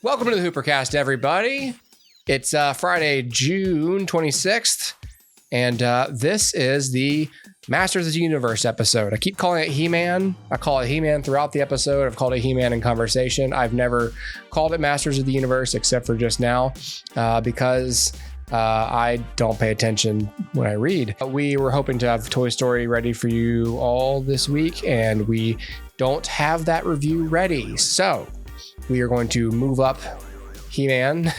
Welcome to the Hoopercast, everybody. It's Friday, June 26th, and this is the Masters of the Universe episode. I keep calling it He-Man. I call it He-Man throughout the episode. I've called it He-Man in conversation. I've never called it Masters of the Universe except for just now because I don't pay attention when I read. We were hoping to have Toy Story ready for you all this week, and we don't have that review ready. So we are going to move up He-Man,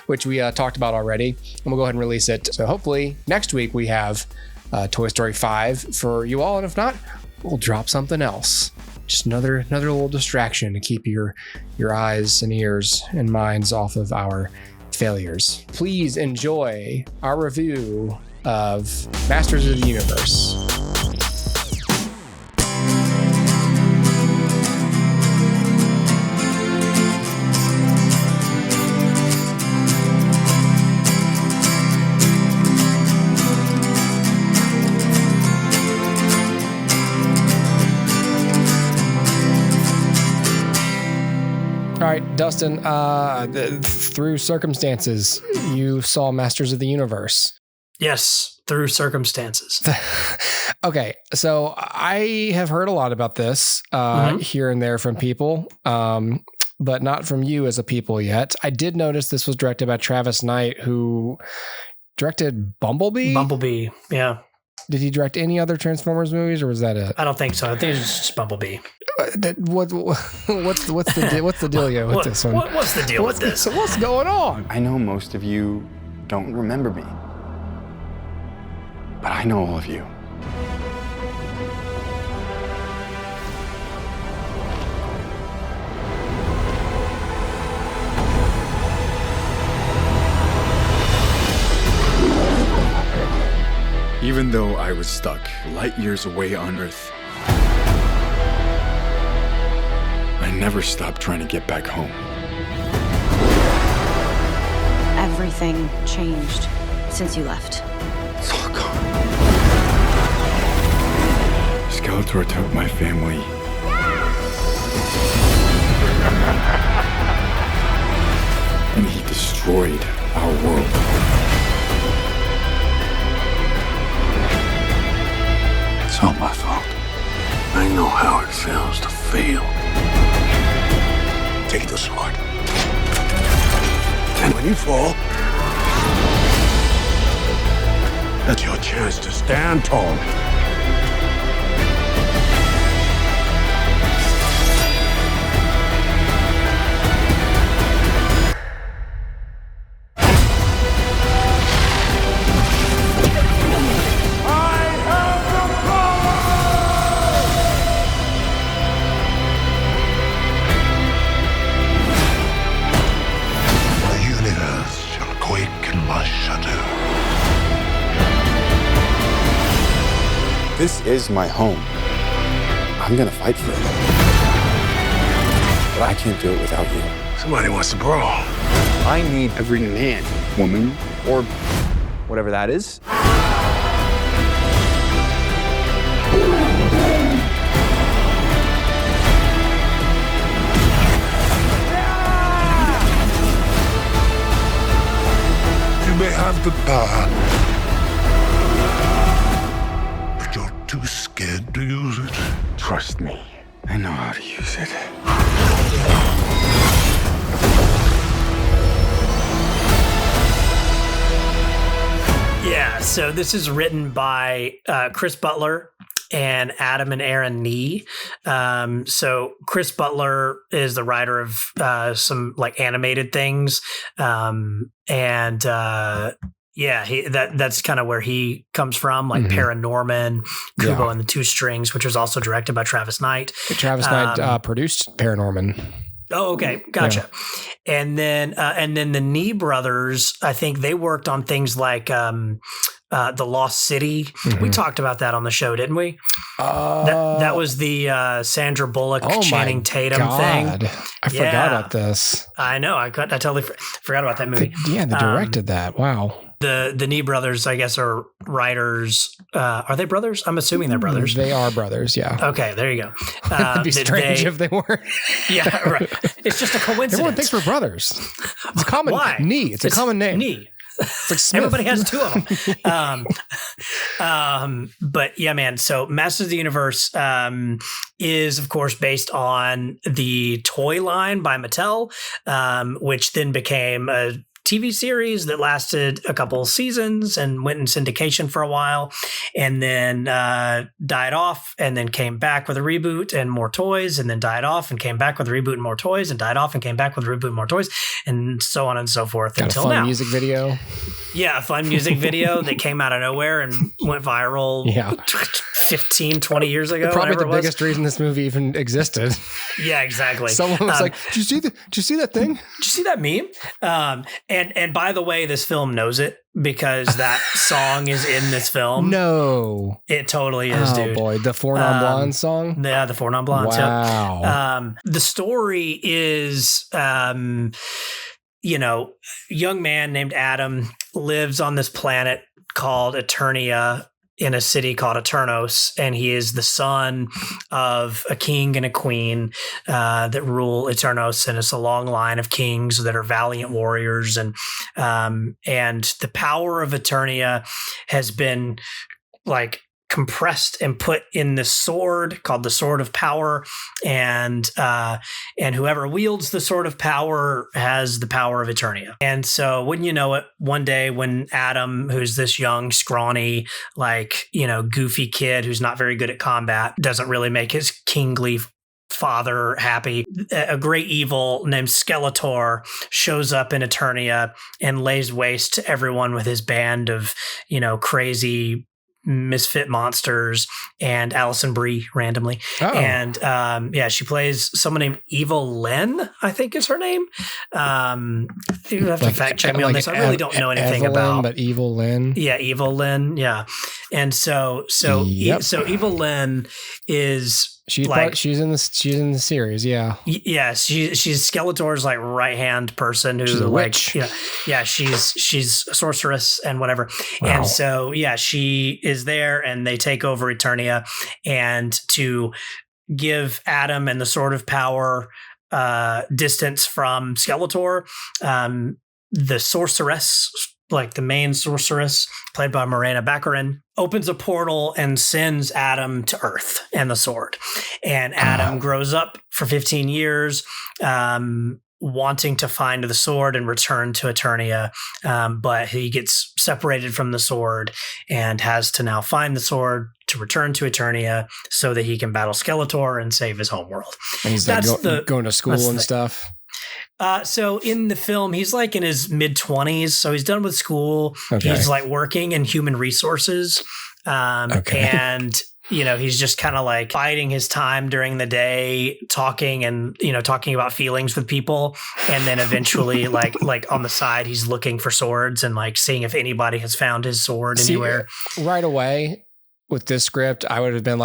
which we talked about already, and we'll go ahead and release it. So hopefully next week we have Toy Story 5 for you all, and if not, we'll drop something else. Just another little distraction to keep your eyes and ears and minds off of our failures. Please enjoy our review of Masters of the Universe. All right, Dustin, through circumstances, you saw Masters of the Universe. Yes, through circumstances. Okay, so I have heard a lot about this here and there from people, but not from you as a people yet. I did notice this was directed by Travis Knight, who directed Bumblebee? Bumblebee, yeah. Did he direct any other Transformers movies, or was that it? I don't think so. I think it's just Bumblebee. What's the dealio with this one? What's the deal with this? What's going on? I know most of you don't remember me, but I know all of you. Even though I was stuck light years away on Earth, I never stopped trying to get back home. Everything changed since you left. It's all gone. Skeletor took my family. And he destroyed our world. It's all my fault. I know how it feels to fail. Take the sword. And when you fall, that's your chance to stand tall. This is my home. I'm gonna fight for it. But I can't do it without you. Somebody wants to brawl. I need every man, woman, or whatever that is. You may have the power, too scared to use it. Trust me, I know how to use it. Yeah, so this is written by Chris Butler and Adam and Aaron Nee. So Chris Butler is the writer of some like animated things. Yeah, that's kind of where he comes from, like Paranorman, Kubo and the Two Strings, which was also directed by Travis Knight. Travis Knight produced Paranorman. Oh, okay, gotcha. Yeah. And then the Nee brothers, I think they worked on things like The Lost City. We talked about that on the show, didn't we? That was the Sandra Bullock, Channing Tatum thing. I forgot about this. I know. I totally forgot about that movie. They directed that. Wow. The Nee brothers, I guess, are writers. Are they brothers? I'm assuming they're brothers. They are brothers, yeah. Okay, there you go. It'd be strange if they weren't. Yeah, right. It's just a coincidence. Everyone thinks we're brothers. It's a common Nee. It's a common name. Nee. It's like Smith. Everybody has two of them. But yeah, man. So Masters of the Universe is, of course, based on the toy line by Mattel, which then became a TV series that lasted a couple seasons and went in syndication for a while, and then died off, and then came back with a reboot and more toys, and then died off and came back with a reboot and more toys, and died off and came back with a reboot and more toys, and so on and so forth. Got until a fun now. music video. Yeah, a fun music video that came out of nowhere and went viral 15, 20 years ago. Probably the biggest reason this movie even existed. Yeah, exactly. Someone was like, did you see that thing? Did you see that meme? And by the way, this film knows it because that song is in this film. No. It totally is, dude. Oh boy, the Four Non Blondes song? Yeah, the Four Non Blondes. Wow. Yep. The story is, young man named Adam lives on this planet called Eternia in a city called Eternos, and he is the son of a king and a queen that rule Eternos, and it's a long line of kings that are valiant warriors, and the power of Eternia has been like compressed and put in this sword called the Sword of Power, and whoever wields the Sword of Power has the power of Eternia. And so wouldn't you know it, one day when Adam, who's this young, scrawny, goofy kid who's not very good at combat, doesn't really make his kingly father happy, a great evil named Skeletor shows up in Eternia and lays waste to everyone with his band of, crazy misfit monsters and Alison Brie randomly. Oh. And she plays someone named Evil Lynn, I think is her name. You have to fact check me on this. I really don't know anything about, but Evil Lynn. Yeah, Evil Lynn. Yeah. And so Evil Lynn is she's in the series, yeah. Yeah, she's Skeletor's right hand person who she's a witch. She's a sorceress and whatever. Wow. And so she is there, and they take over Eternia, and to give Adam and the Sword of Power distance from Skeletor, the sorceress, the main sorceress, played by Morena Baccarin, opens a portal and sends Adam to Earth and the sword. And Adam grows up for 15 years, wanting to find the sword and return to Eternia. But he gets separated from the sword and has to now find the sword to return to Eternia so that he can battle Skeletor and save his homeworld. And he's going to school and stuff. So in the film, he's in his mid-20s. So he's done with school. Okay. He's working in human resources. And, he's just kind of biding his time during the day, talking about feelings with people. And then eventually, on the side, he's looking for swords and seeing if anybody has found his sword anywhere. Right away with this script, I would have been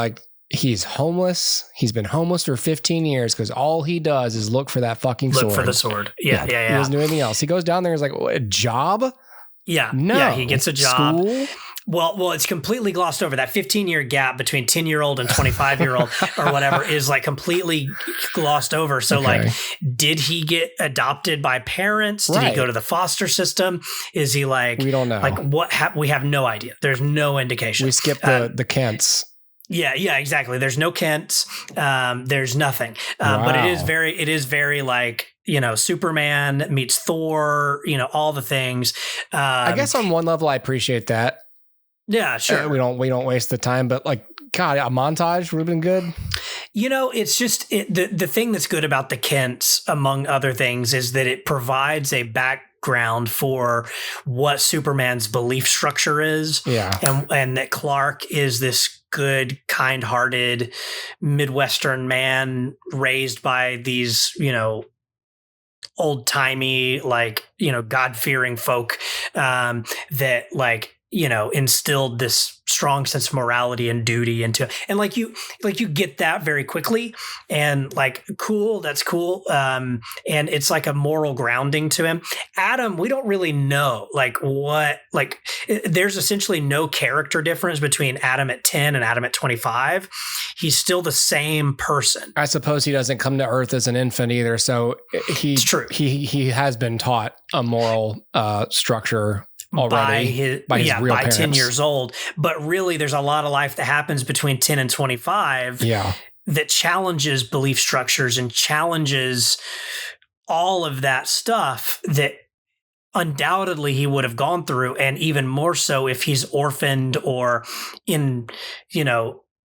he's homeless. He's been homeless for 15 years because all he does is look for that fucking sword. Look for the sword. Yeah. He doesn't do anything else. He goes down there and is a job? Yeah. No. Yeah, he gets a job. School? Well, it's completely glossed over. That 15-year gap between 10-year-old and 25-year-old or whatever is completely glossed over. So did he get adopted by parents? Did he go to the foster system? Is he we don't know. We have no idea. There's no indication. We skip the Kents. Yeah, exactly. There's no Kents. There's nothing. Wow. But it is very Superman meets Thor, all the things. I guess on one level, I appreciate that. Yeah, sure. We don't waste the time, but God, a montage would have been good. It's just the thing that's good about the Kents, among other things, is that it provides a background for what Superman's belief structure is. Yeah. And that Clark is this good, kind-hearted Midwestern man raised by these, old-timey, God-fearing folk that instilled this strong sense of morality and duty and like you get that very quickly, and like cool, that's cool. And it's like a moral grounding to him. Adam, we don't really know there's essentially no character difference between Adam at 10 and Adam at 25. He's still the same person. I suppose he doesn't come to Earth as an infant either. So It's true. He has been taught a moral structure already by his real parents. 10 years old. But really, there's a lot of life that happens between 10 and 25 that challenges belief structures and challenges all of that stuff that undoubtedly he would have gone through, and even more so if he's orphaned or in,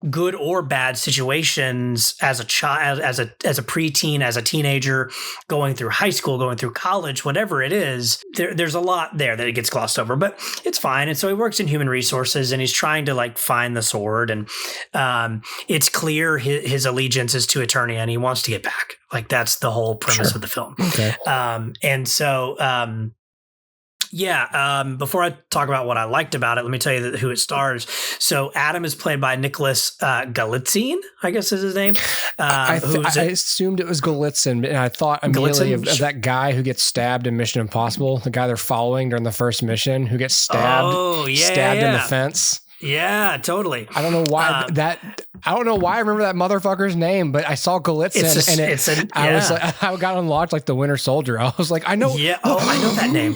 good or bad situations as a child, as a preteen, as a teenager, going through high school, going through college, whatever it is. There's a lot there that it gets glossed over, but it's fine. And so he works in human resources, and he's trying to like find the sword, and it's clear his allegiance is to Eternia, and he wants to get back. Like that's the whole premise of the film. Okay. Before I talk about what I liked about it, let me tell you who it stars. So Adam is played by Nicholas Galitzine, I guess is his name. I assumed it was Galitzine, and I thought immediately of that guy who gets stabbed in Mission Impossible, the guy they're following during the first mission, who gets stabbed in the fence. Yeah, totally. I don't know why I don't know why I remember that motherfucker's name, but I saw Galitzine I got unlocked like the Winter Soldier. I was like, I know. Yeah. Oh, I know that name.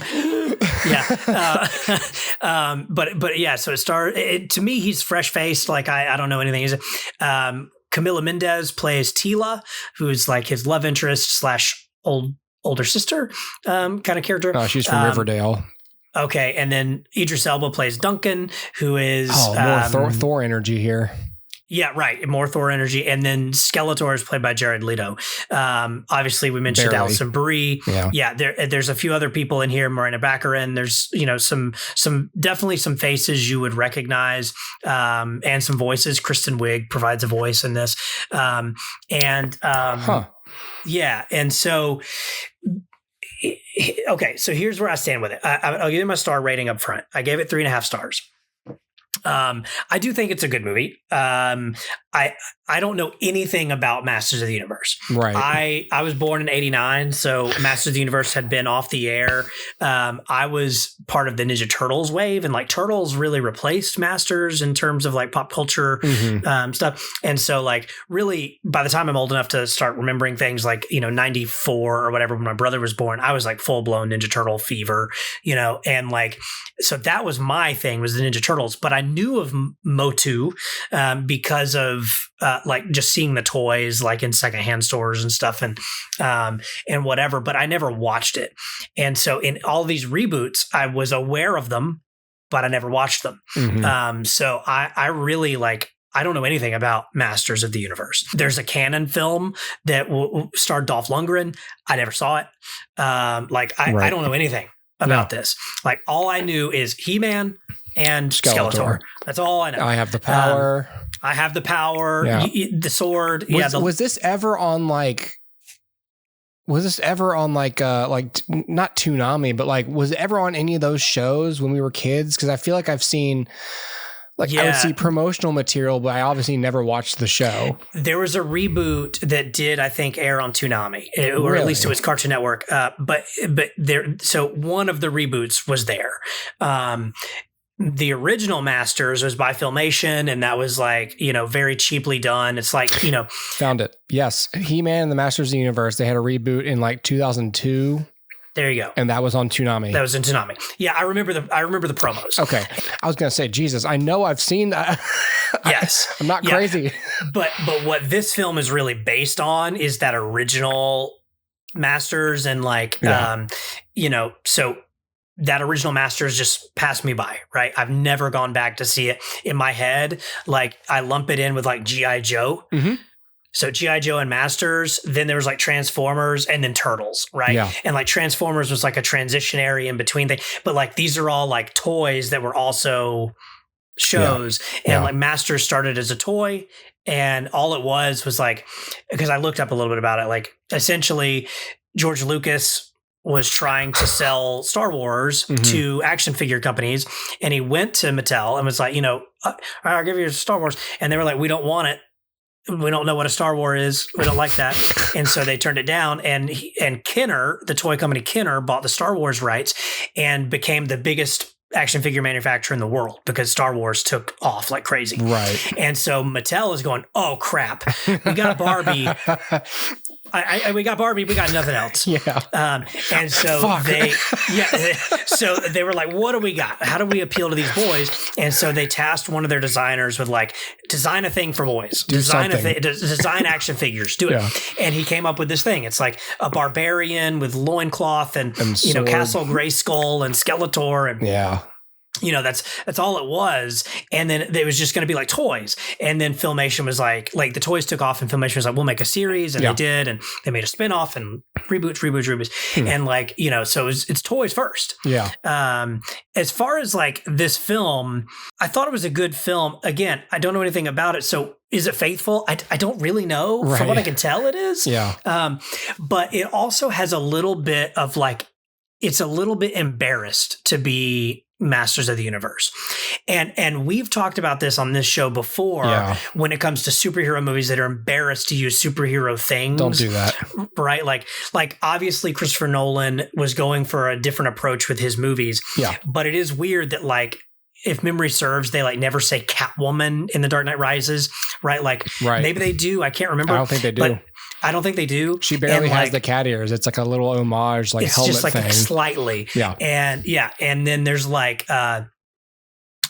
But yeah, so to me, he's fresh faced. Like I don't know anything. Camila Mendez plays Tila, who's like his love interest / older sister kind of character. Oh, she's from Riverdale. Okay, and then Idris Elba plays Duncan, who is more Thor energy here. Yeah, right. More Thor energy. And then Skeletor is played by Jared Leto. Obviously, we mentioned Alison Brie. Yeah, there's a few other people in here. Morena Baccarin. There's some definitely some faces you would recognize, and some voices. Kristen Wiig provides a voice in this. Yeah, and so. Okay, so here's where I stand with it. I'll give you my star rating up front. I gave it 3.5 stars. I do think it's a good movie. I don't know anything about Masters of the Universe. Right. I was born in 89, so Masters of the Universe had been off the air. I was part of the Ninja Turtles wave, and like Turtles really replaced Masters in terms of like pop culture stuff. And so like really by the time I'm old enough to start remembering things like, 94 or whatever, when my brother was born, I was like full blown Ninja Turtle fever, and like, so that was my thing, was the Ninja Turtles. But I knew of Motu because of like just seeing the toys like in secondhand stores and stuff and whatever, but I never watched it. And so in all these reboots, I was aware of them, but I never watched them. So I really like, I don't know anything about Masters of the Universe. There's a canon film that starred Dolph Lundgren. I never saw it. I don't know anything about this. Like all I knew is He-Man and Skeletor. That's all I know. I have the power. The sword. Was this ever on like? Was this ever on not Toonami, but like was it ever on any of those shows when we were kids? Because I feel like I've seen. I would see promotional material, but I obviously never watched the show. There was a reboot that did, I think, air on Toonami, or at least it was Cartoon Network. But there, so one of the reboots was there. The original Masters was by Filmation, and that was like, very cheaply done. It's like, Found it. Yes. He-Man and the Masters of the Universe, they had a reboot in like 2002. There you go. And that was on Toonami. That was in Toonami. Yeah, I remember the promos. Okay. I was going to say, Jesus, I know I've seen that. Yes. I'm not crazy. But what this film is really based on is that original Masters, and like, so that original Masters just passed me by, right? I've never gone back to see it. In my head, like I lump it in with like G.I. Joe. Mm-hmm. So G.I. Joe and Masters, then there was like Transformers, and then Turtles, right? Yeah. And like Transformers was like a transitionary in between thing. But like these are all like toys that were also shows. Yeah. And like Masters started as a toy, and all it was like, because I looked up a little bit about it, like essentially George Lucas was trying to sell Star Wars to action figure companies, and he went to Mattel and was like, I'll give you Star Wars, and they were like, we don't want it. We don't know what a Star Wars is. We don't like that. And so they turned it down. And Kenner, the toy company Kenner, bought the Star Wars rights and became the biggest action figure manufacturer in the world because Star Wars took off like crazy. Right. And so Mattel is going, oh, crap. We got Barbie. We got Barbie. We got nothing else. Yeah. And so so they were like, what do we got? How do we appeal to these boys? And so they tasked one of their designers with like, design a thing for boys, design action figures, do it. Yeah. And he came up with this thing. It's like a barbarian with loincloth and Castle Grayskull and Skeletor. And that's all it was. And then it was just going to be like toys. And then Filmation was like the toys took off and Filmation was like, we'll make a series. And they did. And they made a spinoff and reboots. And so it's toys first. Yeah. As far as like this film, I thought it was a good film. Again, I don't know anything about it. So is it faithful? I don't really know. Right. From what I can tell, it is. Yeah. But it also has a little bit of like, it's a little bit embarrassed to be Masters of the Universe. And we've talked about this on this show before when it comes to superhero movies that are embarrassed to use superhero things. Don't do that. Right? Like obviously Christopher Nolan was going for a different approach with his movies. Yeah. But it is weird that like, if memory serves, they like never say Catwoman in The Dark Knight Rises, right? Like maybe they do. I can't remember. I don't think they do. I don't think they do. She barely has the cat ears. It's like a little homage, like helmet thing. It's just like slightly. Yeah. And then there's like,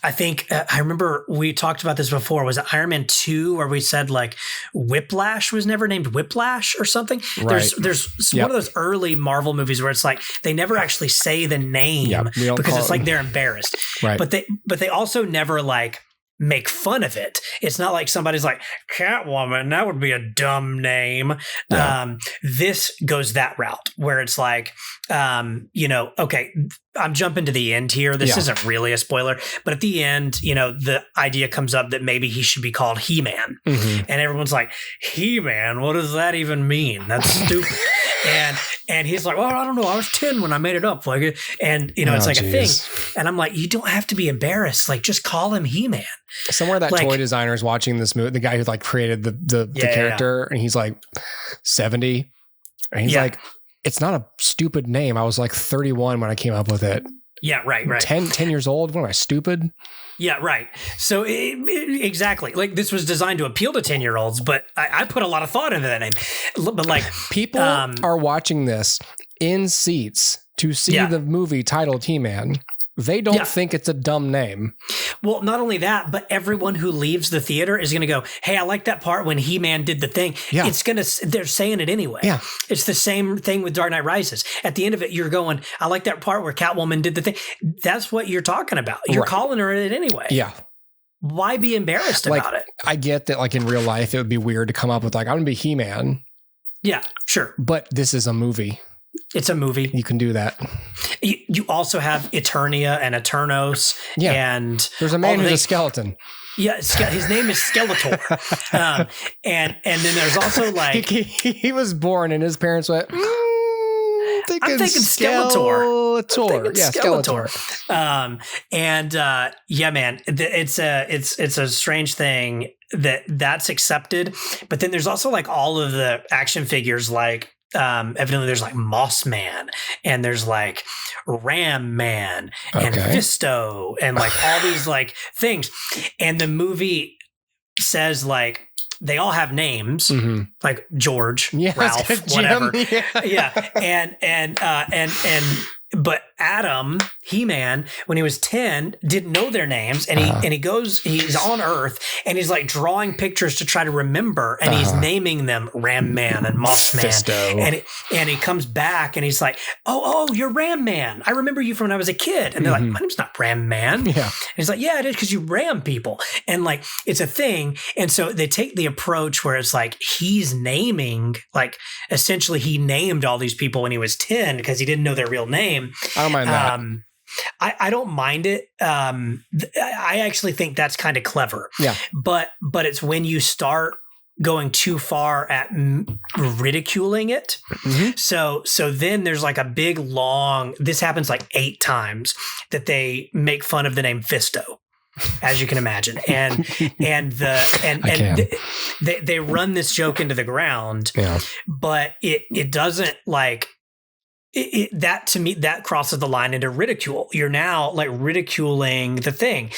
I think I remember we talked about this before. Was it Iron Man 2 where we said like Whiplash was never named Whiplash or something? Right. There's one of those early Marvel movies where it's like they never actually say the name because it's like they're embarrassed. Right. But they also never like make fun of it. It's not like somebody's like Catwoman, that would be a dumb name. Yeah. This goes that route where it's like, okay, I'm jumping to the end here. This isn't really a spoiler, but at the end, the idea comes up that maybe he should be called He-Man. And everyone's like, He-Man, what does that even mean? That's stupid. And he's like, well, I don't know. I was 10 when I made it up. Like, and it's like a thing. And I'm like, you don't have to be embarrassed. Like, just call him He-Man. Somewhere that toy designer is watching this movie, the guy who like created the character, and he's like 70. And he's like, it's not a stupid name. I was like 31 when I came up with it. Yeah, right. 10 years old. What am I, stupid? Yeah, right. So exactly. Like this was designed to appeal to 10-year-olds, but I put a lot of thought into that name. But like people are watching this in seats to see the movie titled He-Man. They don't think it's a dumb name. Well, not only that, but everyone who leaves the theater is going to go, hey, I like that part when He-Man did the thing. Yeah. They're saying it anyway. Yeah. It's the same thing with Dark Knight Rises. At the end of it, you're going, I like that part where Catwoman did the thing. That's what you're talking about. You're calling her it anyway. Yeah. Why be embarrassed about it? I get that like in real life, it would be weird to come up with like, I'm going to be He-Man. Yeah, sure. But this is a movie. It's a movie. You can do that. You also have Eternia and Eternos. Yeah. And there's a man who's a skeleton. Yeah, his name is Skeletor. And then there's also like... He was born and his parents went... I'm thinking Skeletor. Skeletor. Man, it's a strange thing that's accepted. But then there's also like all of the action figures like... evidently there's like Moss Man and there's like Ram Man and Fisto and like all these like things. And the movie says like they all have names like George, Ralph, whatever. But Adam, He-Man, when he was 10, didn't know their names, and he's on Earth, and he's like drawing pictures to try to remember, and he's naming them Ram Man and Moss Man. Fisto. And he comes back, and he's like, oh, you're Ram Man. I remember you from when I was a kid. And they're like, my name's not Ram Man. Yeah. And he's like, yeah, it is because you ram people. And like, it's a thing. And so they take the approach where it's like, he's naming, like essentially he named all these people when he was 10 because he didn't know their real name. I don't mind that. I don't mind it. I actually think that's kind of clever. Yeah. But it's when you start going too far at ridiculing it. So then there's like a big long, this happens like 8 times that they make fun of the name Fisto, as you can imagine. And they run this joke into the ground, but it doesn't like, that to me, that crosses the line into ridicule. You're now like ridiculing the thing.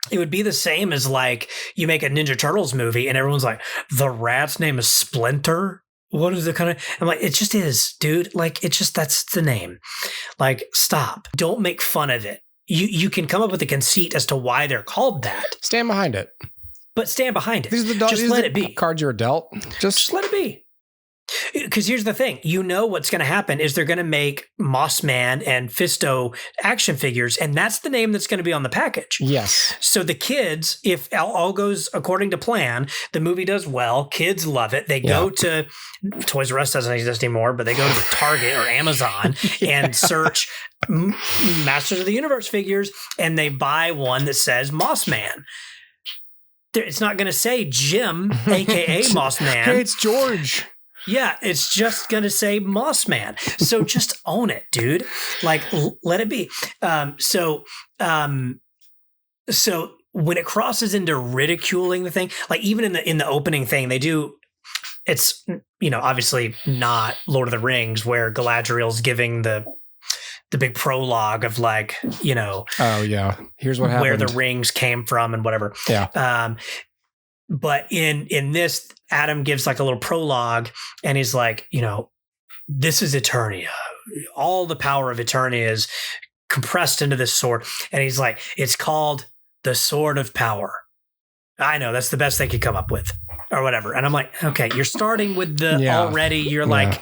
It would be the same as like you make a Ninja Turtles movie and everyone's like, the rat's name is Splinter. What is the kind of, I'm like, it just is, dude. Like, it just, that's the name. Like, stop. Don't make fun of it. You can come up with a conceit as to why they're called that. Stand behind it. But stand behind it. Just let it be. Cards you're dealt. Just let it be. Because here's the thing, what's going to happen is they're going to make Moss Man and Fisto action figures, and that's the name that's going to be on the package. Yes. So the kids, if all goes according to plan, the movie does well, kids love it. They go to Toys R Us doesn't exist anymore, but they go to Target or Amazon and search Masters of the Universe figures, and they buy one that says Moss Man. It's not going to say Jim, aka Moss Man. Hey, it's George. Yeah, it's just going to say Moss Man. So just own it, dude. Like, let it be. So when it crosses into ridiculing the thing, like even in the opening thing, they do, it's, obviously not Lord of the Rings where Galadriel's giving the big prologue of like, oh yeah, here's what happened, where the rings came from and whatever. Yeah. But in this, Adam gives like a little prologue and he's like, this is Eternia. All the power of Eternia is compressed into this sword. And he's like, it's called the Sword of Power. I know, that's the best they could come up with or whatever. And I'm like, okay, you're starting with the already, you're like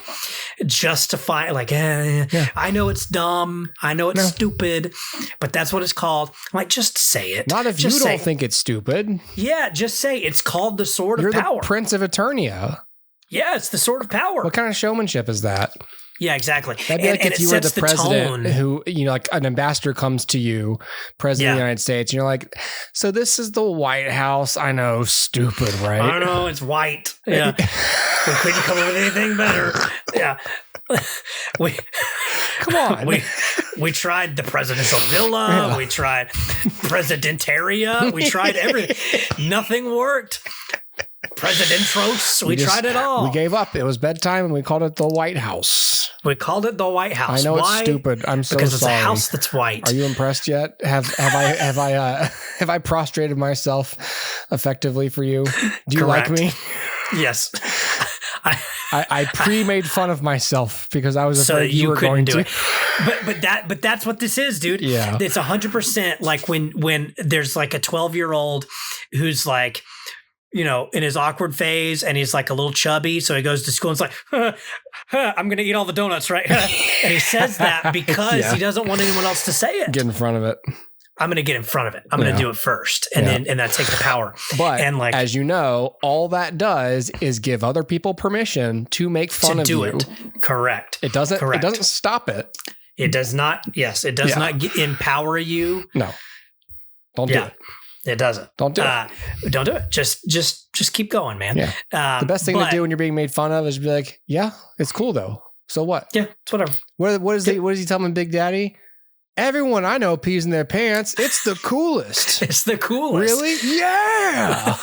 justify, like, I know it's dumb. I know it's stupid, but that's what it's called. I'm like, just say it. Not if just you don't think it's stupid. Yeah, just say it's called the Sword You're of Power. You're the Prince of Eternia. Yeah, it's the Sword of Power. What kind of showmanship is that? Yeah, exactly. That'd be like if you were the president who, like an ambassador comes to you, president of the United States, and you're like, so this is the White House. I know, stupid, right? I know, it's white. Yeah. We couldn't come up with anything better. Yeah. Come on. We tried the presidential villa. Yeah. We tried Presidentaria. We tried everything. Nothing worked. Presidentros. We tried it all. We gave up. It was bedtime and we called it the White House. We called it the White House. I know. Why? It's stupid. I'm so because sorry. It's a house that's white. Are you impressed yet? Have I prostrated myself effectively for you? Do you Correct. like me? Yes. I pre-made fun of myself because I was afraid you were going to. But that's what this is, dude. Yeah. It's 100% like when there's like a 12-year-old who's like, in his awkward phase and he's like a little chubby. So he goes to school and it's like, I'm going to eat all the donuts, right? And he says that because he doesn't want anyone else to say it. Get in front of it. I'm going to get in front of it. I'm going to do it first and then take the power. But and like, as you know, all that does is give other people permission to make fun of you. It. Correct. It doesn't stop it. It does not. Yes. It does not empower you. No, don't do it. It doesn't. Don't do it. Don't do it. Just keep going, man. Yeah. The best thing to do when you're being made fun of is be like, yeah, it's cool though. So what? Yeah, it's whatever. What does he tell him, Big Daddy? Everyone I know pees in their pants. It's the coolest. It's the coolest. Really? Yeah.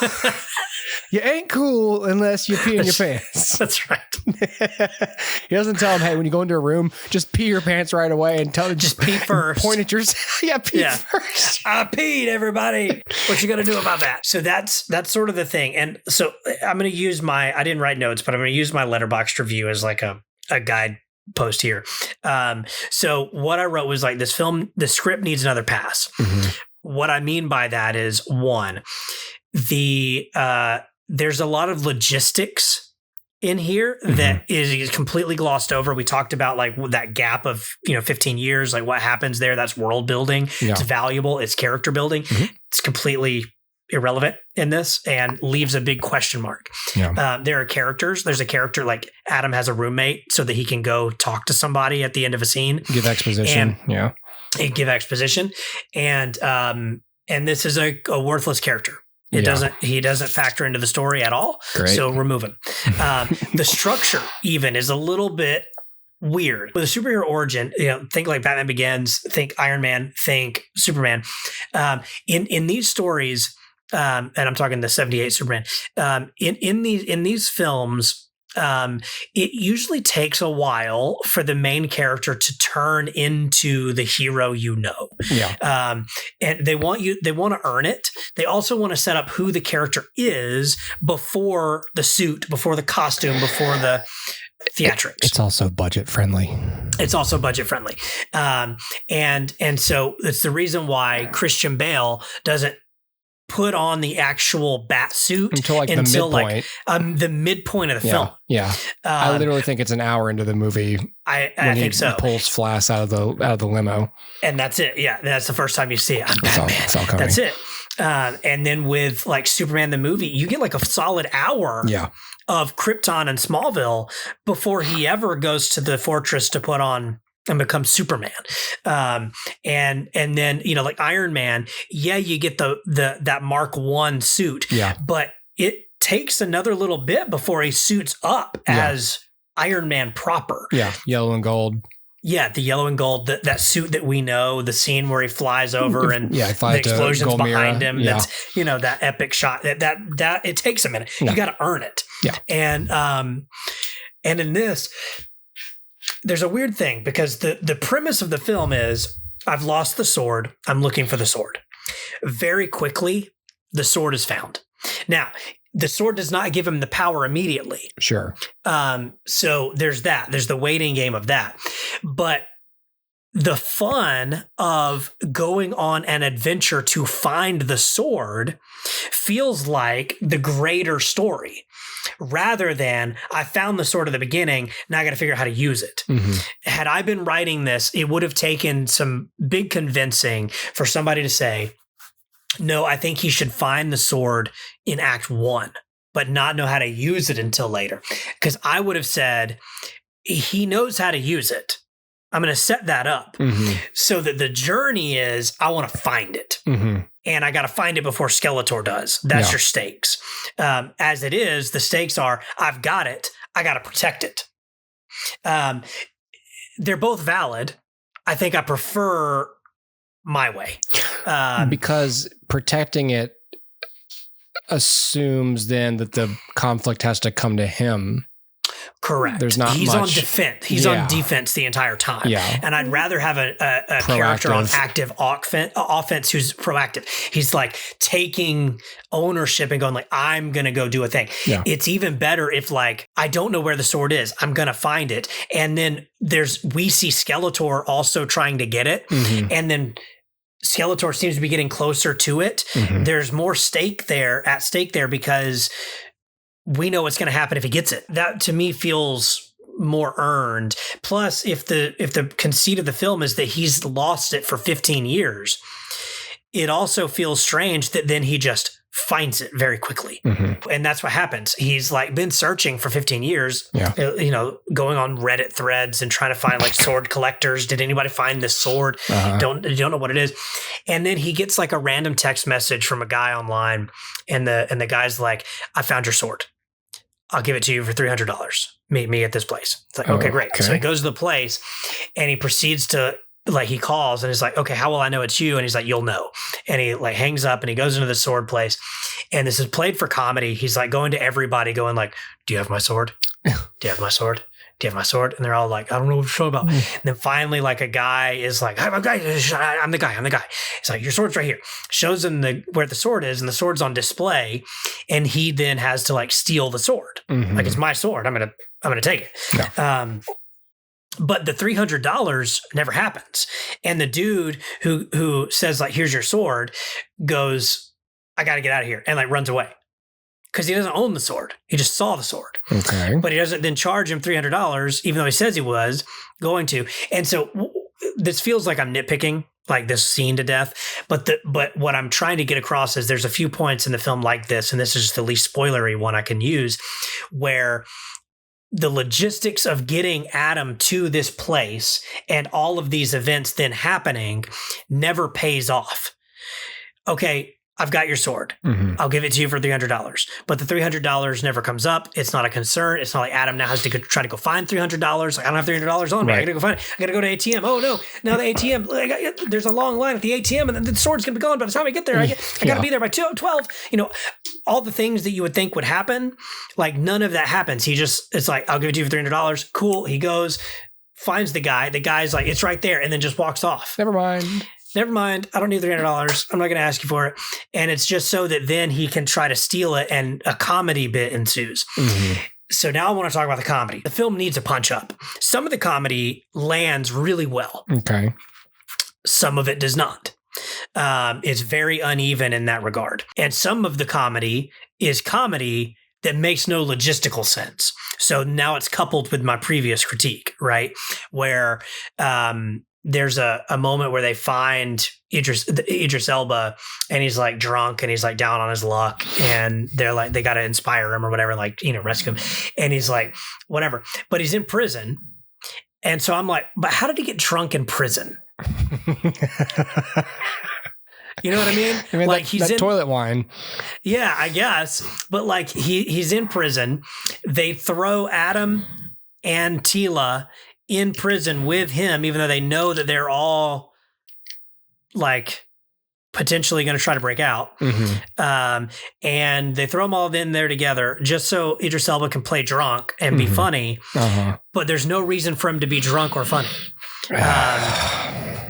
You ain't cool unless you pee in your pants. That's right. He doesn't tell him, hey, when you go into a room, just pee your pants right away and tell him just pee first. Point at yourself. Pee first. I peed, everybody. What you gonna do about that? So that's sort of the thing. And so I'm gonna use I didn't write notes, but I'm gonna use my Letterboxd review as like a guide post here. So what I wrote was like, this film, the script needs another pass. Mm-hmm. What I mean by that is, one, there's a lot of logistics in here that is completely glossed over. We talked about like that gap of 15 years, like what happens there. That's world building. Yeah. It's valuable. It's character building. Mm-hmm. It's completely irrelevant in this and leaves a big question mark. Yeah. There are characters. There's a character like Adam has a roommate so that he can go talk to somebody at the end of a scene. Give exposition. And give exposition. And this is a worthless character. He doesn't factor into the story at all. Great. So remove him. The structure even is a little bit weird. With a superhero origin, think like Batman Begins, think Iron Man, think Superman. In these stories, and I'm talking the 78 Superman, in these films, it usually takes a while for the main character to turn into the hero, Yeah. And they want to earn it. They also want to set up who the character is before the suit, before the costume, before the theatrics. It's also budget friendly. And so it's the reason why Christian Bale doesn't put on the actual bat suit until the midpoint of the film. Yeah. I literally think it's an hour into the movie. I think so. Pulls Flass out of the limo. And that's it. Yeah. That's the first time you see it. It's all coming. That's it. And then with like Superman the movie, you get like a solid hour of Krypton and Smallville before he ever goes to the fortress to put on and become Superman. And then, like Iron Man, you get that Mark I suit, but it takes another little bit before he suits up as Iron Man proper. Yeah. Yellow and gold. Yeah. The yellow and gold, that suit that we know, the scene where he flies over and the explosions behind him. Yeah. That's, that epic shot that it takes a minute. You got to earn it. Yeah. And in this, there's a weird thing because the premise of the film is I've lost the sword. I'm looking for the sword. Very quickly, the sword is found. Now, the sword does not give him the power immediately. Sure. So there's that. There's the waiting game of that. But the fun of going on an adventure to find the sword feels like the greater story. Rather than I found the sword at the beginning, now I got to figure out how to use it. Mm-hmm. Had I been writing this, it would have taken some big convincing for somebody to say, no, I think he should find the sword in Act 1, but not know how to use it until later. Because I would have said, he knows how to use it. I'm going to set that up so that the journey is I want to find it. Mm-hmm. And I got to find it before Skeletor does. That's your stakes. As it is, the stakes are I've got it. I got to protect it. They're both valid. I think I prefer my way. Because protecting it assumes then that the conflict has to come to him. Correct. There's not He's much. on defense. He's on defense the entire time. Yeah. And I'd rather have a character on active offense who's proactive. He's like taking ownership and going like, I'm going to go do a thing. Yeah. It's even better if like, I don't know where the sword is. I'm going to find it. And then we see Skeletor also trying to get it. Mm-hmm. And then Skeletor seems to be getting closer to it. Mm-hmm. There's more at stake there because we know what's going to happen if he gets it. That to me feels more earned. Plus, if the conceit of the film is that he's lost it for 15 years, it also feels strange that then he just finds it very quickly. Mm-hmm. And that's what happens. He's like been searching for 15 years, going on Reddit threads and trying to find like sword collectors. Did anybody find this sword? Don't know what it is. And then he gets like a random text message from a guy online and the guy's like, I found your sword. I'll give it to you for $300. Meet me at this place. It's like, okay, great. Okay. So he goes to the place and he proceeds to like, he calls and he's like, okay, how will I know it's you? And he's like, you'll know. And he like hangs up and he goes into the sword place. And this is played for comedy. He's like going to everybody going like, do you have my sword? Do you have my sword? Do you have my sword? And they're all like, I don't know what you're talking about. And then finally, like a guy is like, I'm the guy. He's like, your sword's right here. Shows him where the sword is, and the sword's on display. And he then has to like steal the sword. Mm-hmm. Like, it's my sword. I'm gonna take it. Yeah. But the $300 never happens. And the dude who says like, here's your sword, goes, I got to get out of here, and like runs away. Because he doesn't own the sword. He just saw the sword. Okay. But he doesn't then charge him $300, even though he says he was going to. And so this feels like I'm nitpicking like this scene to death. But what I'm trying to get across is there's a few points in the film like this, and this is just the least spoilery one I can use, where the logistics of getting Adam to this place and all of these events then happening never pays off. Okay, I've got your sword. Mm-hmm. I'll give it to you for $300. But the $300 never comes up. It's not a concern. It's not like Adam now has to try to go find $300. Like, I don't have $300 on me. Right. I got to go find it. I got to go to ATM. Oh, no. Now the ATM, there's a long line at the ATM and the sword's going to be gone by the time I get there. I got to be there by 12. All the things that you would think would happen, like none of that happens. It's like, I'll give it to you for $300. Cool. He goes, finds the guy. The guy's like, it's right there. And then just walks off. Never mind. I don't need $300. I'm not going to ask you for it. And it's just so that then he can try to steal it and a comedy bit ensues. Mm-hmm. So now I want to talk about the comedy. The film needs a punch up. Some of the comedy lands really well. Okay. Some of it does not. It's very uneven in that regard. And some of the comedy is comedy that makes no logistical sense. So now it's coupled with my previous critique, right? Where there's a moment where they find Idris Elba and he's like drunk and he's like down on his luck and they're like, they got to inspire him or whatever, like, rescue him. And he's like, whatever, but he's in prison. And so I'm like, but how did he get drunk in prison? You know what I mean? Like he's in toilet wine. Yeah, I guess. But like he's in prison. They throw Adam and Tila in prison with him, even though they know that they're all like potentially going to try to break out. Mm-hmm. And they throw them all in there together just so Idris Elba can play drunk and be funny. Uh-huh. But there's no reason for him to be drunk or funny.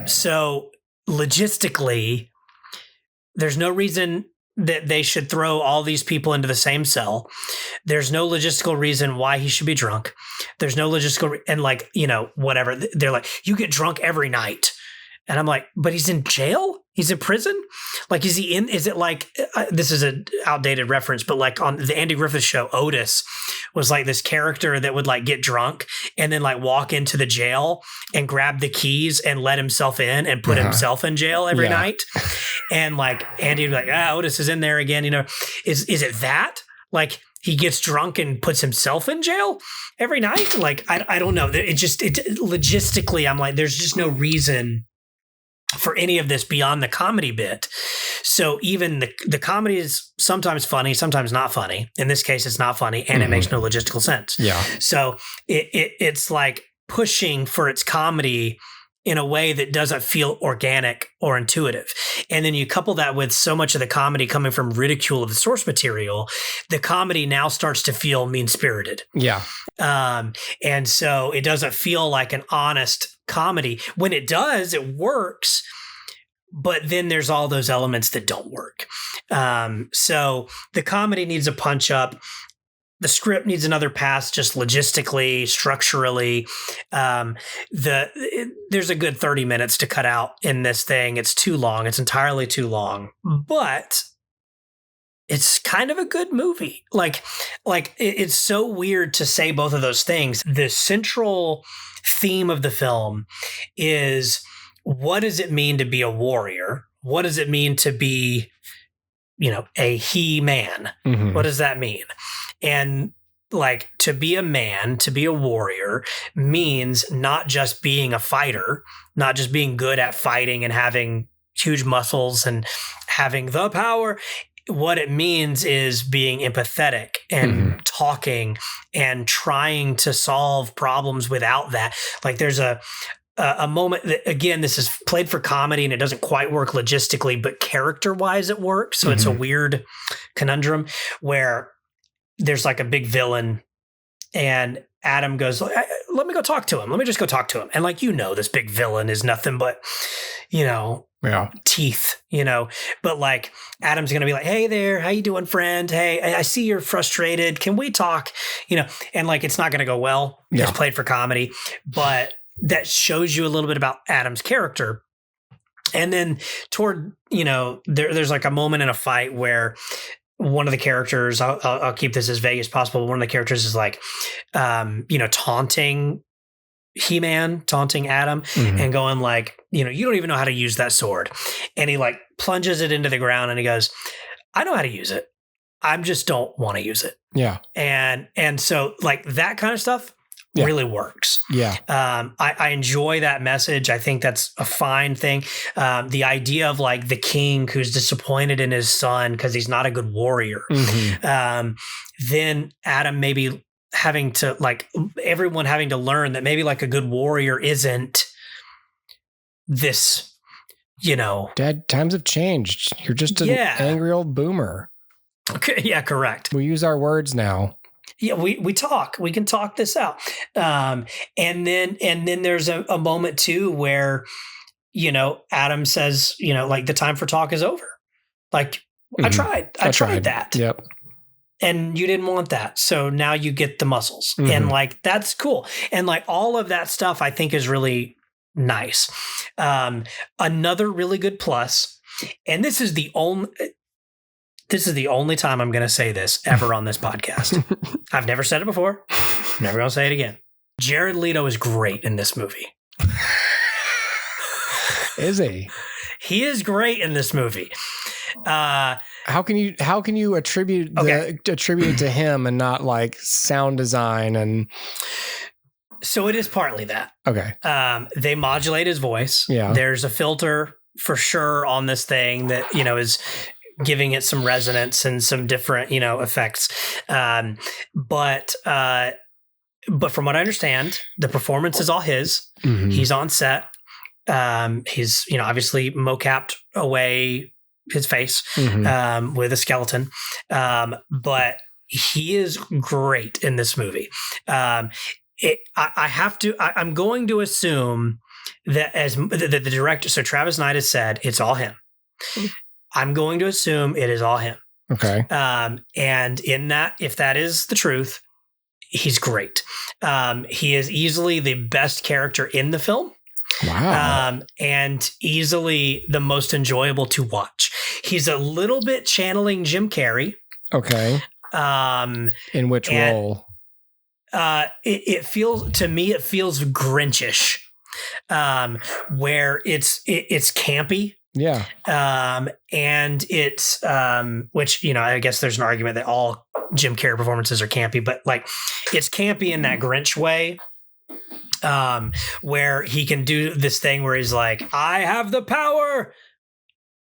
So logistically, there's no reason that they should throw all these people into the same cell. There's no logistical reason why he should be drunk. There's no logistical and like, whatever. They're like, you get drunk every night. And I'm like, but he's in jail? He's in prison? Like, is it like, this is an outdated reference, but like on the Andy Griffith show, Otis was like this character that would like get drunk and then like walk into the jail and grab the keys and let himself in and put himself in jail every night. And like Andy would be like, Otis is in there again. Is it that? Like he gets drunk and puts himself in jail every night? Like, I don't know. It logistically, I'm like, there's just no reason for any of this beyond the comedy bit. So even the comedy is sometimes funny, sometimes not funny. In this case, it's not funny and it makes no logistical sense. Yeah. So it's like pushing for its comedy in a way that doesn't feel organic or intuitive. And then you couple that with so much of the comedy coming from ridicule of the source material, the comedy now starts to feel mean-spirited. Yeah. And so it doesn't feel like an honest comedy. When it does, it works, but then there's all those elements that don't work. So the comedy needs a punch up. The script needs another pass, just logistically, structurally. There's a good 30 minutes to cut out in this thing. It's too long. It's entirely too long. But it's kind of a good movie. Like it's so weird to say both of those things. The central theme of the film is, what does it mean to be a warrior? What does it mean to be, a he-man? Mm-hmm. What does that mean? And like, to be a man, to be a warrior means not just being a fighter, not just being good at fighting and having huge muscles and having the power. What it means is being empathetic and talking and trying to solve problems without that. Like there's a moment that, again, this is played for comedy and it doesn't quite work logistically, but character-wise it works. So it's a weird conundrum where there's like a big villain and Adam goes, let me go talk to him. Let me just go talk to him. And like, this big villain is nothing but, teeth, but like Adam's going to be like, hey there, how you doing, friend? Hey, I see you're frustrated. Can we talk? And like, it's not going to go well. Yeah. It's played for comedy, but that shows you a little bit about Adam's character. And then toward, there's like a moment in a fight where one of the characters, I'll keep this as vague as possible. One of the characters is like, taunting He-Man, taunting Adam and going like, you don't even know how to use that sword. And he like plunges it into the ground and he goes, I know how to use it. I just don't want to use it. Yeah. And so like that kind of stuff, really works. Yeah. I enjoy that message. I think that's a fine thing. The idea of like the king who's disappointed in his son because he's not a good warrior. Then Adam maybe having to like everyone having to learn that maybe like a good warrior isn't this, Dad, times have changed. You're just an angry old boomer. Okay, yeah, correct. We use our words now. Yeah, we talk. We can talk this out. And then there's a moment too where, Adam says, like the time for talk is over. Like I tried that. Yep. And you didn't want that. So now you get the muscles. And like, that's cool. And like all of that stuff I think is really nice. Another really good plus, and this is the only time I'm going to say this ever on this podcast. I've never said it before. Never going to say it again. Jared Leto is great in this movie. Is he? He is great in this movie. How can you attribute it to him and not like sound design and? So it is partly that. Okay. They modulate his voice. Yeah. There's a filter for sure on this thing that, is giving it some resonance and some different, effects. But from what I understand, the performance is all his. He's on set. He's, obviously mocapped away his face with a skeleton. But he is great in this movie. I'm going to assume that as the director, so Travis Knight has said it's all him. I'm going to assume it is all him. Okay. And in that, if that is the truth, he's great. He is easily the best character in the film. Wow. And easily the most enjoyable to watch. He's a little bit channeling Jim Carrey. Okay. In which role? It feels Grinchish, where it's campy. Yeah. And it's, which, I guess there's an argument that all Jim Carrey performances are campy, but like it's campy in that Grinch way. Where he can do this thing where he's like, I have the power.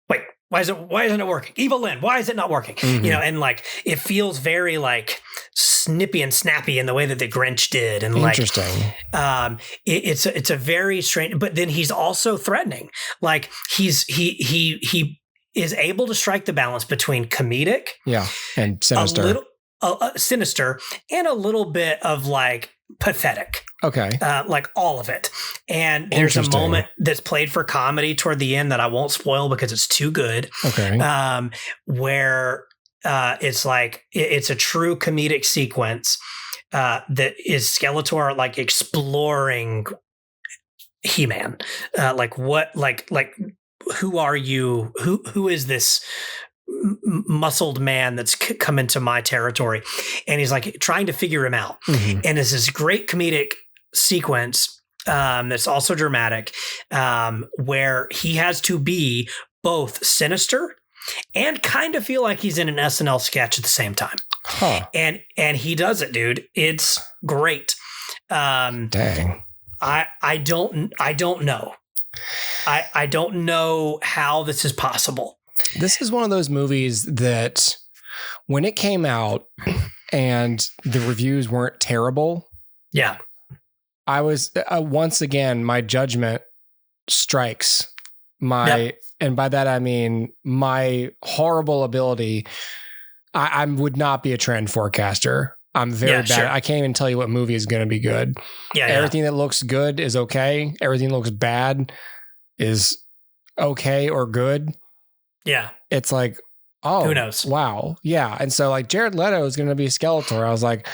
Wait, why isn't it working? Evil Lynn, why is it not working? And like, it feels very like snippy and snappy in the way that the Grinch did. And like, interesting. It's a very strange, but then he's also threatening. Like he is able to strike the balance between comedic. Yeah. And sinister. Sinister and a little bit of like pathetic. Okay. Like all of it. And there's a moment that's played for comedy toward the end that I won't spoil because it's too good. Okay. Where it's like, it's a true comedic sequence that is Skeletor like exploring He-Man. Who are you? Who is this muscled man that's come into my territory? And he's like trying to figure him out. And it's this great comedic sequence that's also dramatic, where he has to be both sinister and kind of feel like he's in an SNL sketch at the same time. Huh. And he does it, dude. It's great. Dang. I don't know. I don't know how this is possible. This is one of those movies that when it came out and the reviews weren't terrible. Yeah. I was once again, my judgment strikes and by that, I mean, my horrible ability. I would not be a trend forecaster. I'm very bad. Sure. I can't even tell you what movie is going to be good. Yeah. Everything that looks good is okay. Everything that looks bad is okay or good. Yeah. It's like, oh, who knows? Wow. Yeah. And so like Jared Leto is going to be Skeletor. I was like,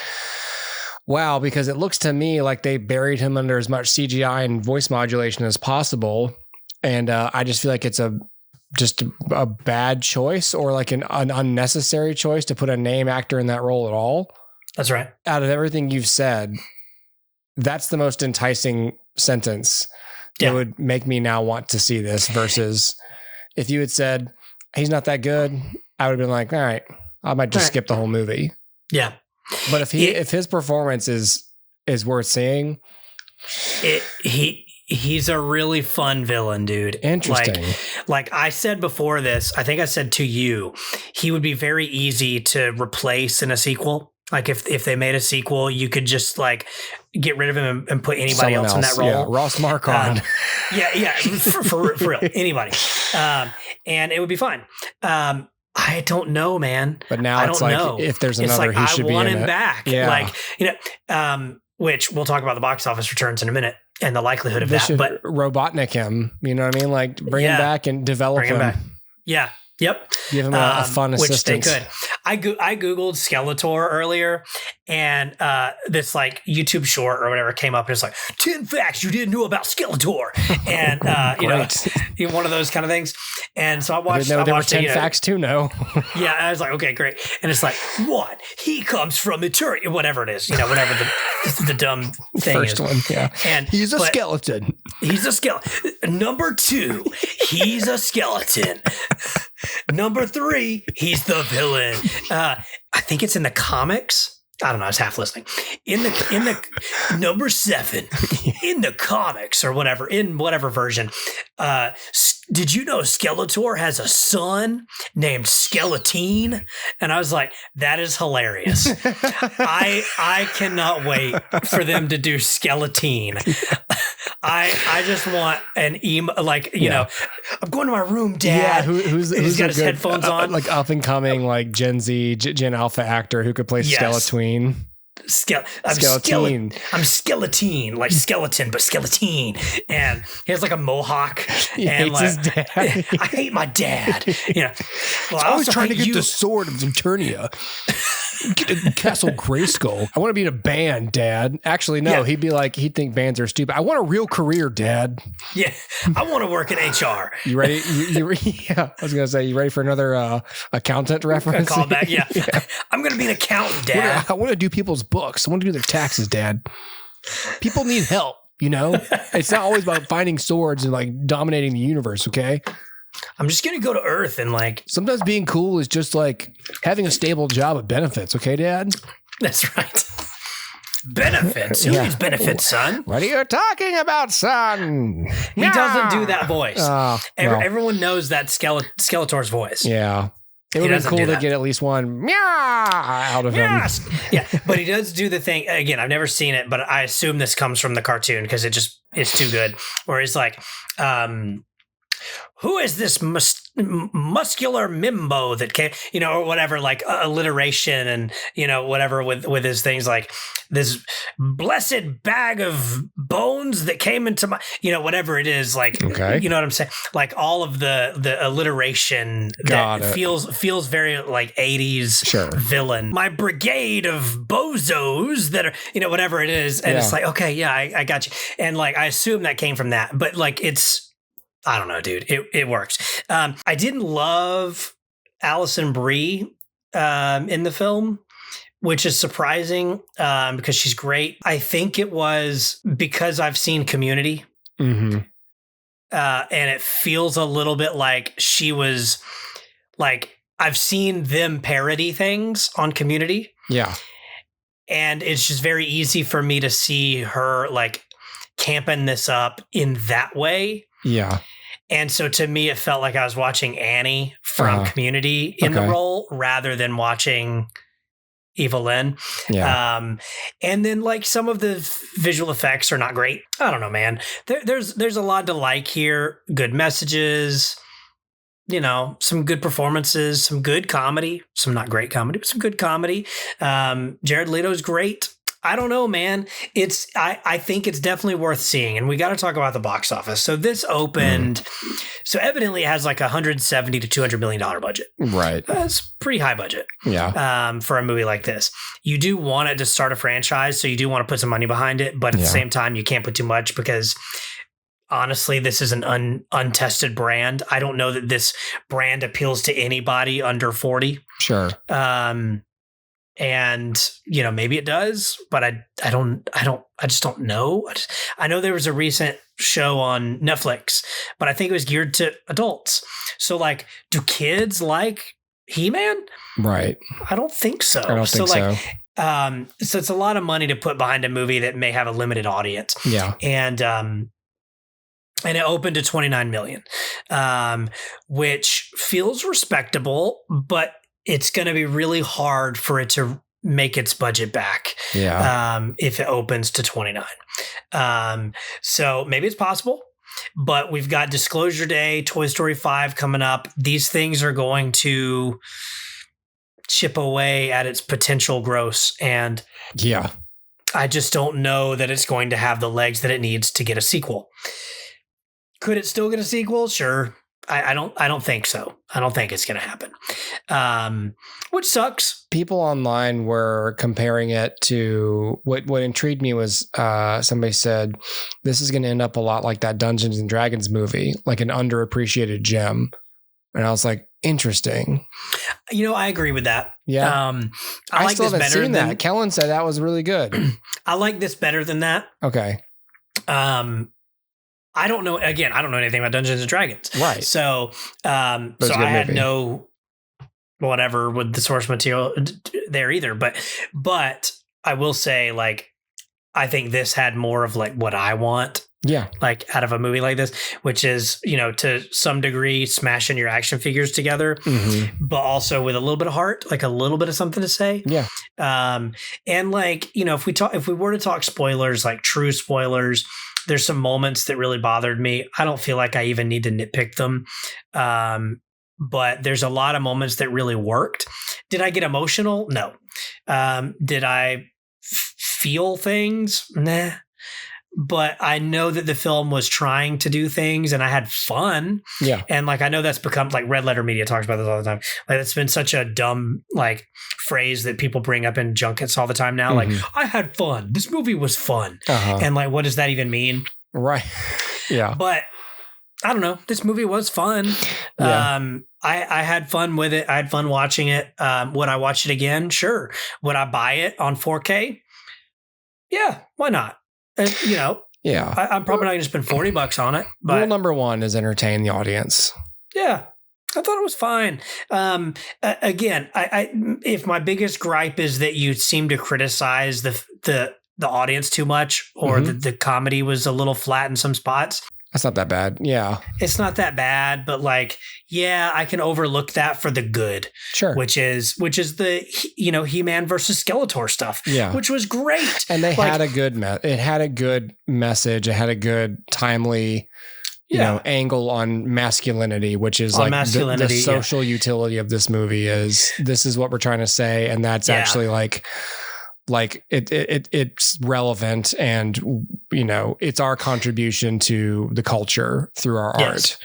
wow, because it looks to me like they buried him under as much CGI and voice modulation as possible. And I just feel like it's just a bad choice or like an unnecessary choice to put a name actor in that role at all. That's right. Out of everything you've said, that's the most enticing sentence that would make me now want to see this versus if you had said, he's not that good, I would have been like, all right, I might just skip the whole movie. Yeah. But if his performance is is worth seeing. He's a really fun villain, dude. Interesting. Like I said before this, I think I said to you, he would be very easy to replace in a sequel. Like if they made a sequel, you could just like get rid of him and put anybody else in that role. Yeah, Ross Marquand. For real, anybody. And it would be fine. I don't know, man. But now it's like if there's another, he should be in it. I want him back. Yeah. Like, which we'll talk about the box office returns in a minute and the likelihood of that. But Robotnik him, you know what I mean? Like bring him back and develop him. Back. Yeah. Yep. Give him a fun assistance. Which they could. I Googled Skeletor earlier, and this like YouTube short or whatever came up, and it's like 10 facts you didn't know about Skeletor, and one of those kind of things. And so I watched. There were 10 facts to know. Yeah, I was like, okay, great. And it's like, one, he comes from eternity, whatever it is, whatever the dumb thing First is. one, yeah. And he's a skeleton. He's a skeleton. Number 2, he's a skeleton. Number 3, he's the villain. I think it's in the comics. I don't know. I was half listening. In the number 7 in the comics or whatever, in whatever version. Did you know Skeletor has a son named Skeletine? And I was like, that is hilarious. I cannot wait for them to do Skeletine. I just want an emo, like, know, I'm going to my room, Dad. Yeah, who's got his headphones on. Like up and coming, like Gen Z, Gen Alpha actor who could play Skeletine. I'm Skeletine, like skeleton, but Skeletine. And he has like a mohawk. He hates his dad. I hate my dad. Well, I was trying to get the sword of Eternia. Get a Castle Grayskull. I want to be in a band, Dad. Actually, no, he'd think bands are stupid. I want a real career, Dad. Yeah, I want to work in HR. You ready? Yeah, I was going to say, you ready for another accountant reference? A callback, yeah. I'm going to be an accountant, Dad. I want to do people's books. I want to do their taxes, Dad. People need help, It's not always about finding swords and like dominating the universe, okay? I'm just going to go to Earth and like... Sometimes being cool is just like having a stable job with benefits. Okay, Dad? That's right. Benefits? Who needs benefits, son? What are you talking about, son? He doesn't do that voice. Everyone knows that Skeletor's voice. Yeah. It would be cool to get at least one meow out of him. Yeah, but he does do the thing. Again, I've never seen it, but I assume this comes from the cartoon because it's too good. Where he's like... who is this muscular mimbo that came, or whatever, like alliteration and, whatever with his things like this blessed bag of bones that came into my, whatever it is, like, okay. You know what I'm saying? Like all of the alliteration feels very like 80s villain. My brigade of bozos that are, whatever it is. And it's like, okay, yeah, I got you. And like, I assume that came from that, but like, I don't know, dude. It works. I didn't love Alison Brie in the film, which is surprising because she's great. I think it was because I've seen Community. Mm-hmm. And it feels a little bit like she was like, I've seen them parody things on Community. Yeah. And it's just very easy for me to see her like camping this up in that way. Yeah. And so to me, it felt like I was watching Annie from Community in the role rather than watching Evelyn. Yeah. And then like some of the visual effects are not great. I don't know, man. There's a lot to like here. Good messages, some good performances, some good comedy, some not great comedy, but some good comedy. Jared Leto's great. I don't know, man. I think it's definitely worth seeing, and we got to talk about the box office. So this opened, so evidently it has like $170 to $200 million budget. Right. That's pretty high budget. Yeah. For a movie like this, you do want it to start a franchise, so you do want to put some money behind it, but at the same time, you can't put too much because honestly, this is an untested brand. I don't know that this brand appeals to anybody under 40. Sure. And maybe it does, but I just don't know. I know there was a recent show on Netflix, but I think it was geared to adults. So like, do kids like He-Man? Right. I don't think so. I don't think so. So it's a lot of money to put behind a movie that may have a limited audience. Yeah. And it opened to 29 million, which feels respectable, but it's going to be really hard for it to make its budget back. Yeah. If it opens to 29. So maybe it's possible, but we've got Disclosure Day, Toy Story 5 coming up. These things are going to chip away at its potential gross. And yeah, I just don't know that it's going to have the legs that it needs to get a sequel. Could it still get a sequel? Sure. I don't think so. I don't think it's going to happen. Which sucks. People online were comparing it to what intrigued me was somebody said this is going to end up a lot like that Dungeons and Dragons movie, like an underappreciated gem. And I was like, interesting. I agree with that. Yeah. I like still this haven't better seen than that. Kellen said that was really good. I like this better than that. Okay. I don't know. Again, I don't know anything about Dungeons and Dragons. Right. So, I had no whatever with the source material there either. But I will say, like, I think this had more of like what I want. Yeah. Like out of a movie like this, which is, to some degree want your action figures together, but also with a little bit of heart, like a little bit of something to say. Yeah. And like, if we were to talk spoilers, like true spoilers, there's some moments that really bothered me. I don't feel like I even need to nitpick them. But there's a lot of moments that really worked. Did I get emotional? No. Did I feel things? Nah. But I know that the film was trying to do things and I had fun. Yeah. And like, I know that's become like Red Letter Media talks about this all the time. Like it's been such a dumb like phrase that people bring up in junkets all the time now. Like I had fun. This movie was fun. And like, what does that even mean? Right. Yeah. But I don't know. This movie was fun. Yeah. I had fun with it. I had fun watching it. Would I watch it again? Sure. Would I buy it on 4K? Yeah. Why not? Yeah, I'm probably not going to spend $40 on it. But rule number one is entertain the audience. Yeah, I thought it was fine. Again, if my biggest gripe is that you seem to criticize the audience too much, or the comedy was a little flat in some spots. That's not that bad. Yeah. It's not that bad, but like, yeah, I can overlook that for the good. Sure. Which is the, He-Man versus Skeletor stuff. Yeah. Which was great. And they had a good, it had a good message. It had a good timely, angle on masculinity, which is like the social utility of this movie is this is what we're trying to say. And that's actually like it's relevant and it's our contribution to the culture through our art.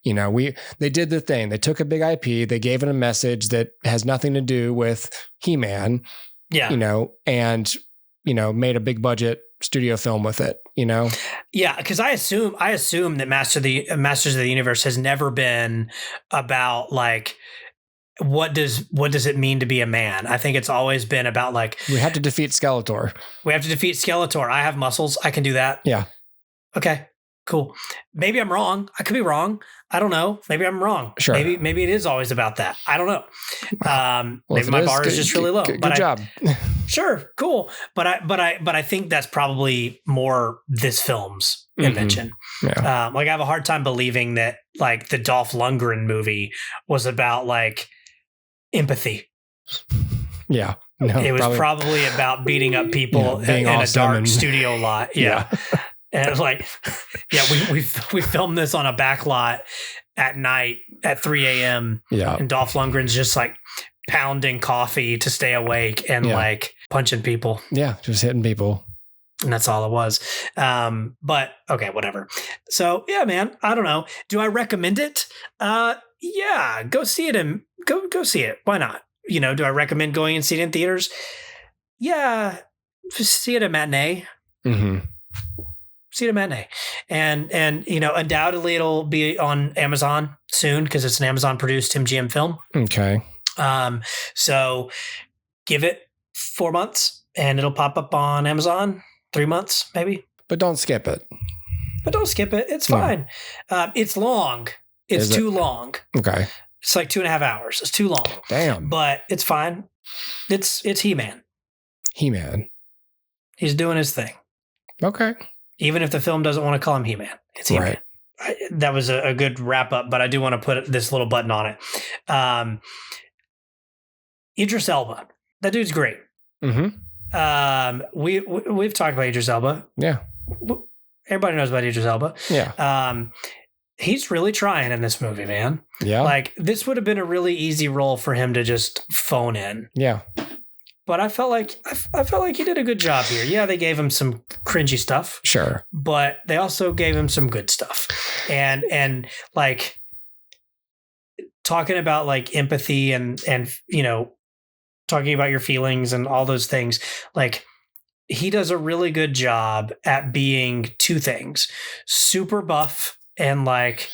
They did the thing. They took a big IP, they gave it a message that has nothing to do with He-Man. Yeah. And made a big budget studio film with it, Yeah, because I assume that Masters of the Universe has never been about like what does it mean to be a man? I think it's always been about like we have to defeat Skeletor. I have muscles. I can do that. Yeah. Okay. Cool. Maybe I'm wrong. I could be wrong. I don't know. Maybe I'm wrong. Sure. Maybe it is always about that. I don't know. Maybe my bar is just really low. Good job. Sure. Cool. But I think that's probably more this film's invention. Yeah. Like I have a hard time believing that like the Dolph Lundgren movie was about like empathy. Yeah. No, it was probably about beating up people in awesome a dark studio lot. Yeah. And like, we filmed this on a back lot at night at 3 a.m. Yeah. And Dolph Lundgren's just like pounding coffee to stay awake and like punching people. Yeah. Just hitting people. And that's all it was. But okay, whatever. So yeah, man, I don't know. Do I recommend it? Yeah, go see it and go see it. Why not? Do I recommend going and see it in theaters? Yeah. See it at matinee. See it at matinee. And undoubtedly it'll be on Amazon soon because it's an Amazon produced MGM film. Okay. So give it 4 months and it'll pop up on Amazon. 3 months, maybe. But don't skip it. It's fine. It's long. It's too long. Okay. It's like 2.5 hours. It's too long. Damn. But it's fine. It's He-Man. He-Man. He's doing his thing. Okay. Even if the film doesn't want to call him He-Man. It's He-Man. Right. That was a good wrap up, but I do want to put this little button on it. Idris Elba. That dude's great. Mm-hmm. We've talked about Idris Elba. Yeah. Everybody knows about Idris Elba. Yeah. He's really trying in this movie, man. Yeah. Like, this would have been a really easy role for him to just phone in. Yeah. But I felt like he did a good job here. Yeah, they gave him some cringy stuff. Sure. But they also gave him some good stuff. And like talking about like empathy and you know, talking about your feelings and all those things. Like, he does a really good job at being two things: super buff and like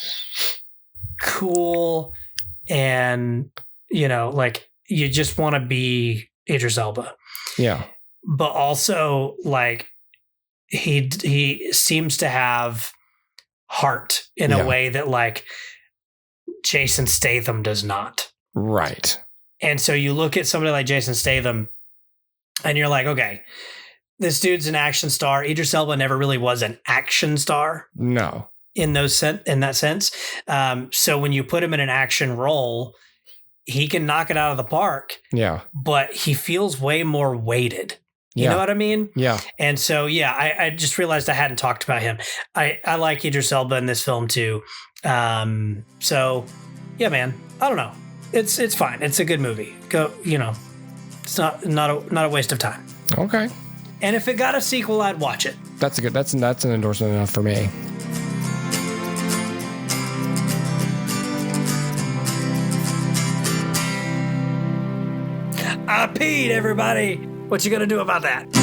cool, and you know, like you just want to be Idris Elba. Yeah. But also like he seems to have heart in a way that like Jason Statham does not. Right. And so you look at somebody like Jason Statham and you're like, okay, this dude's an action star. Idris Elba never really was an action star. No. In that sense. So when you put him in an action role, he can knock it out of the park. Yeah. But he feels way more weighted. You know what I mean? Yeah. And so, I just realized I hadn't talked about him. I like Idris Elba in this film too. So yeah, man, I don't know. It's fine. It's a good movie. Go, you know, it's not a waste of time. Okay. And if it got a sequel, I'd watch it. That's an endorsement enough for me. I peed, everybody. What you gonna do about that?